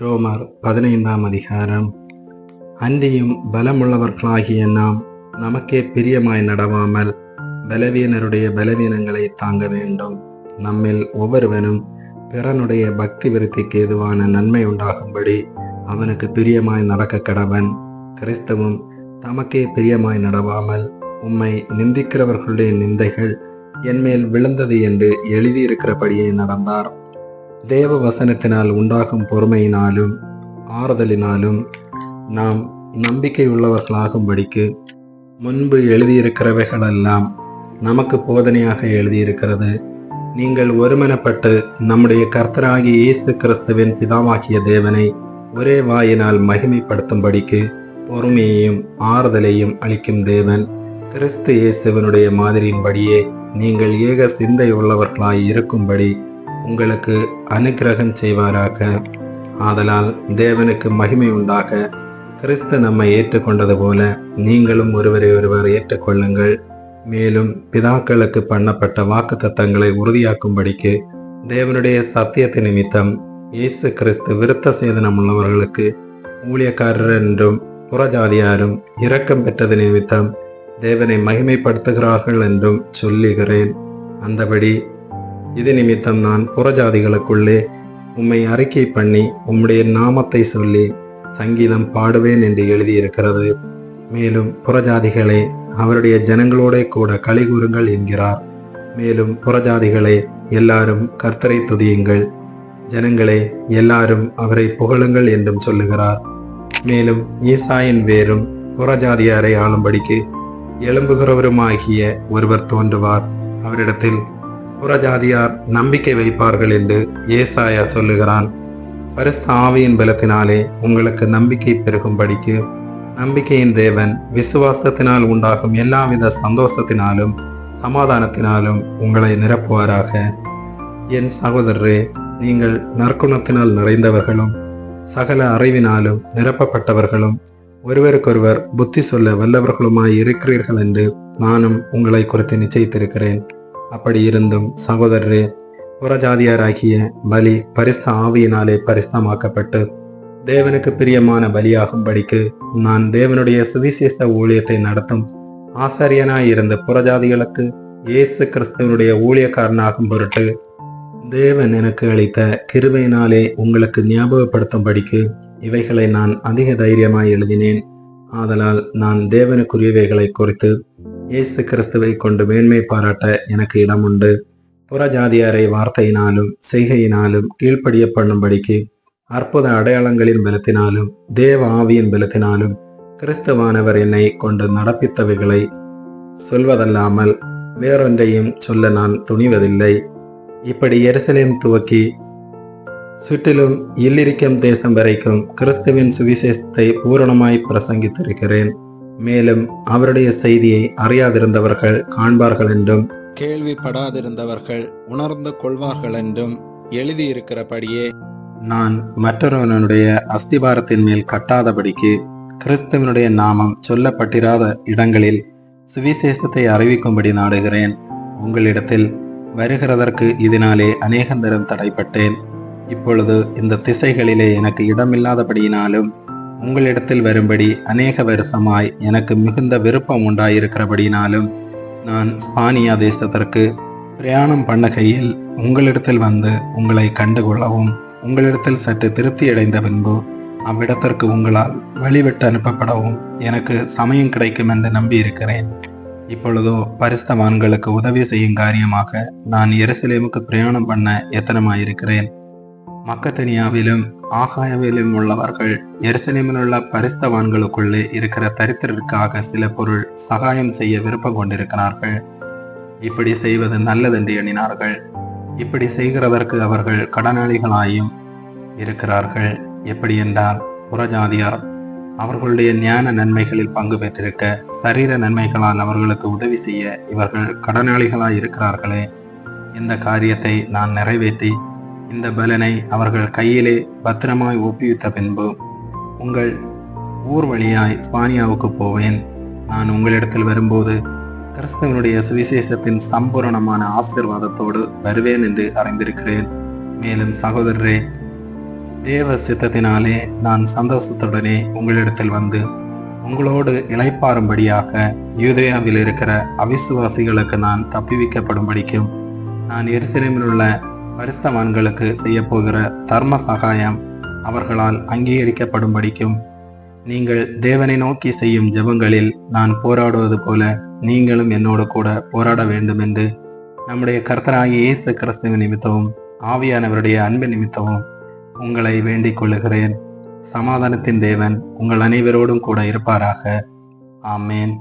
ரோமர் 15ஆம் அதிகாரம். அன்றியும் பலமுள்ளவர்களாகிய நாம் நமக்கே பிரியமாய் நடவாமல் பலவீனருடைய பலவீனங்களை தாங்க வேண்டும். நம்மில் ஒவ்வொருவனும் பிறனுடைய பக்தி விருத்திக்கு ஏதுவான நன்மை உண்டாகும்படி அவனுக்கு பிரியமாய் நடக்க கடவன். கிறிஸ்துவும் தமக்கே பிரியமாய் நடவாமல் உம்மை நிந்திக்கிறவர்களுடைய நிந்தைகள் என்மேல் விழுந்தது என்று எழுதியிருக்கிறபடியே நடந்தார். தேவ வசனத்தினால் உண்டாகும் பொறுமையினாலும் ஆறுதலினாலும் நாம் நம்பிக்கையுள்ளவர்களாகும்படிக்கு முன்பு எழுதியிருக்கிறவைகளெல்லாம் நமக்கு போதனையாக எழுதியிருக்கிறது. நீங்கள் ஒருமனப்பட்டு நம்முடைய கர்த்தராகிய இயேசு கிறிஸ்துவின் பிதாவாகிய தேவனை ஒரே வாயினால் மகிமைப்படுத்தும்படிக்கு பொறுமையையும் ஆறுதலையும் அளிக்கும் தேவன் கிறிஸ்து இயேசுவினுடைய மாதிரியின்படியே நீங்கள் ஏக சிந்தை உள்ளவர்களாய் இருக்கும்படி உங்களுக்கு அனுக்கிரகம் செய்வாராக. ஆதலால் தேவனுக்கு மகிமை உண்டாக, கிறிஸ்து நம்மை ஏற்றுக்கொண்டது போல நீங்களும் ஒருவரை ஒருவர் ஏற்றுக்கொள்ளுங்கள். மேலும் பிதாக்களுக்கு பண்ணப்பட்ட வாக்குத்தத்தங்களை உறுதியாக்கும்படிக்கு தேவனுடைய சத்தியத்தின் நிமித்தம் இயேசு கிறிஸ்து விருத்த சேதனம் உள்ளவர்களுக்கு ஊழியக்காரர் என்றும் புறஜாதியாரும் இரக்கம் பெற்றது நிமித்தம் தேவனை மகிமைப்படுத்துகிறார்கள் என்றும் சொல்லுகிறேன். அந்தபடி இது நிமித்தம் நான் புறஜாதிகளுக்குள்ளே உம்மை அறிக்கை பண்ணி உம்முடைய நாமத்தை சொல்லி சங்கீதம் பாடுவேன் என்று எழுதியிருக்கிறது. மேலும் புறஜாதிகளே, அவருடைய ஜனங்களோட கூட களி கூறுங்கள் என்கிறார். மேலும் புறஜாதிகளே, எல்லாரும் கர்த்தரை துதியுங்கள், ஜனங்களே எல்லாரும் அவரை புகழுங்கள் என்றும் சொல்லுகிறார். மேலும் ஈசாயின் வேரும் புறஜாதியாரை ஆளும்படிக்கு எழும்புகிறவருமாகிய ஒருவர் தோன்றுவார். அவரிடத்தில் புறஜாதியார் நம்பிக்கை வைப்பார்கள் என்று ஏசாயா சொல்லுகிறான். பரிசுத்த ஆவியின் பலத்தினாலே உங்களுக்கு நம்பிக்கை பெருகும்படிக்கு நம்பிக்கையின் தேவன் விசுவாசத்தினால் உண்டாகும் எல்லாவித சந்தோஷத்தினாலும் சமாதானத்தினாலும் உங்களை நிரப்புவாராக. என் சகோதரரே, நீங்கள் நற்குணத்தினால் நிறைந்தவர்களும் சகல அறிவினாலும் நிரப்பப்பட்டவர்களும் ஒருவருக்கொருவர் புத்தி சொல்ல வல்லவர்களுமாய் இருக்கிறீர்கள் என்று நானும் உங்களை குறித்து நிச்சயித்திருக்கிறேன். அப்படி இருந்தும் சகோதரரே, புறஜாதியாராகிய பலி பரிசுத்த ஆவியினாலே பரிசுத்தமாக்கப்பட்டு தேவனுக்கு பிரியமான பலியாகும்படிக்கு நான் தேவனுடைய சுவிசேஷ ஊழியத்தை நடத்தும் ஆசாரியனாயிருந்த புறஜாதிகளுக்கு இயேசு கிறிஸ்துவனுடைய ஊழியக்காரனாகும் பொருட்டு தேவன் எனக்கு அளித்த கிருபையினாலே உங்களுக்கு ஞாபகப்படுத்தும்படிக்கு இவைகளை நான் அதிக தைரியமாய் எழுதினேன். ஆதலால் நான் தேவனுக்குரியவைகளை குறித்து இயேசு கிறிஸ்துவை கொண்டு மேன்மை பாராட்ட எனக்கு இடம் உண்டு. புறஜாதியாரை வார்த்தையினாலும் செய்கையினாலும் கீழ்ப்படிய பண்ணும்படிக்கு அற்புத அடையாளங்களின் பலத்தினாலும் தேவ ஆவியின் பலத்தினாலும் கிறிஸ்துவானவர் என்னை கொண்டு நடப்பித்தவைகளை சொல்வதல்லாமல் வேறொன்றையும் சொல்ல நான் துணிவதில்லை. இப்படி எருசலேம் துவக்கி சுற்றிலும் இல்லிரிக்கம் தேசம் வரைக்கும் கிறிஸ்துவின் சுவிசேஷத்தை பூரணமாய் பிரசங்கித்திருக்கிறேன். மேலும் அவருடைய செய்தியை அறியாதிருந்தவர்கள் காண்பார்கள் என்றும் கேள்விப்படாதிருந்தவர்கள் உணர்ந்து கொள்வார்கள் என்றும் எழுதியிருக்கிறபடியே நான் மற்றொருவனுடைய அஸ்திபாரத்தின் மேல் கட்டாதபடிக்கு கிறிஸ்துவனுடைய நாமம் சொல்லப்பட்டிராத இடங்களில் சுவிசேஷத்தை அறிவிக்கும்படி நாடுகிறேன். உங்களிடத்தில் வருகிறதற்கு இதனாலே அநேகந்தரம் தடைப்பட்டேன். இப்பொழுது இந்த திசைகளிலே எனக்கு இடமில்லாதபடியினாலும் உங்களிடத்தில் வரும்படி அநேக வருஷமாய் எனக்கு மிகுந்த விருப்பம் உண்டாயிருக்கிறபடினாலும் நான் ஸ்பானியா தேசத்திற்கு பிரயாணம் பண்ணுகையில் உங்களிடத்தில் வந்து உங்களை கண்டுகொள்ளவும் உங்களிடத்தில் சற்று திருப்தி அடைந்த பின்பு அவ்விடத்திற்கு உங்களால் வழிவிட்டு அனுப்பப்படவும் எனக்கு சமயம் கிடைக்கும் என்று நம்பியிருக்கிறேன். இப்பொழுதோ பரிசுத்தவான்களுக்கு உதவி செய்யும் காரியமாக நான் எருசலேமுக்கு பிரயாணம் பண்ண எத்தனமாயிருக்கிறேன். மக்கதனியாவிலும் ஆகாயாவிலும் உள்ளவர்கள் எருசலேமில் உள்ள பரிசுத்தவான்களுக்குள்ளே இருக்கிற தரித்திரருக்காக சில பொருள் சகாயம் செய்ய விருப்பம் கொண்டிருக்கிறார்கள். இப்படி செய்வது நல்லதென்று எண்ணினார்கள். இப்படி செய்கிறதற்கு அவர்கள் கடனாளிகளாயும் இருக்கிறார்கள். எப்படி என்றால், புறஜாதியார் அவர்களுடைய ஞான நன்மைகளில் பங்கு பெற்றிருக்க சரீர நன்மைகளால் அவர்களுக்கு உதவி செய்ய இவர்கள் கடனாளிகளாய் இருக்கிறார்களே. இந்த காரியத்தை நான் நிறைவேற்றி இந்த பலனை அவர்கள் கையிலே பத்திரமாய் ஒப்புவித்த பின்பு உங்கள் ஊர் வழியாய் ஸ்பானியாவுக்கு போவேன். நான் உங்களிடத்தில் வரும்போது கிறிஸ்துவனுடைய சுவிசேஷத்தின் சம்பூரணமான ஆசீர்வாதத்தோடு வருவேன் என்று அறிந்திருக்கிறேன். மேலும் சகோதரரே, தேவ சித்தத்தினாலே நான் சந்தோஷத்துடனே உங்களிடத்தில் வந்து உங்களோடு இளைப்பாறும்படியாக யூதேயாவில் இருக்கிற அவிசுவாசிகளுக்கு நான் தப்பிவிக்கப்படும்படிக்கும் நான் எருசலேமில் உள்ள பரிசுத்தவான்களுக்கு செய்யப்போகிற தர்ம சகாயம் அவர்களால் அங்கீகரிக்கப்படும்படிக்கும் நீங்கள் தேவனை நோக்கி செய்யும் ஜெபங்களில் நான் போராடுவது போல நீங்களும் என்னோடு கூட போராட வேண்டும் என்று நம்முடைய கர்த்தராகிய இயேசு கிறிஸ்துவின் நிமித்தமும் ஆவியானவருடைய அன்பு நிமித்தமும் உங்களை வேண்டிக் கொள்ளுகிறேன். சமாதானத்தின் தேவன் உங்கள் அனைவரோடும் கூட இருப்பாராக. ஆமேன்.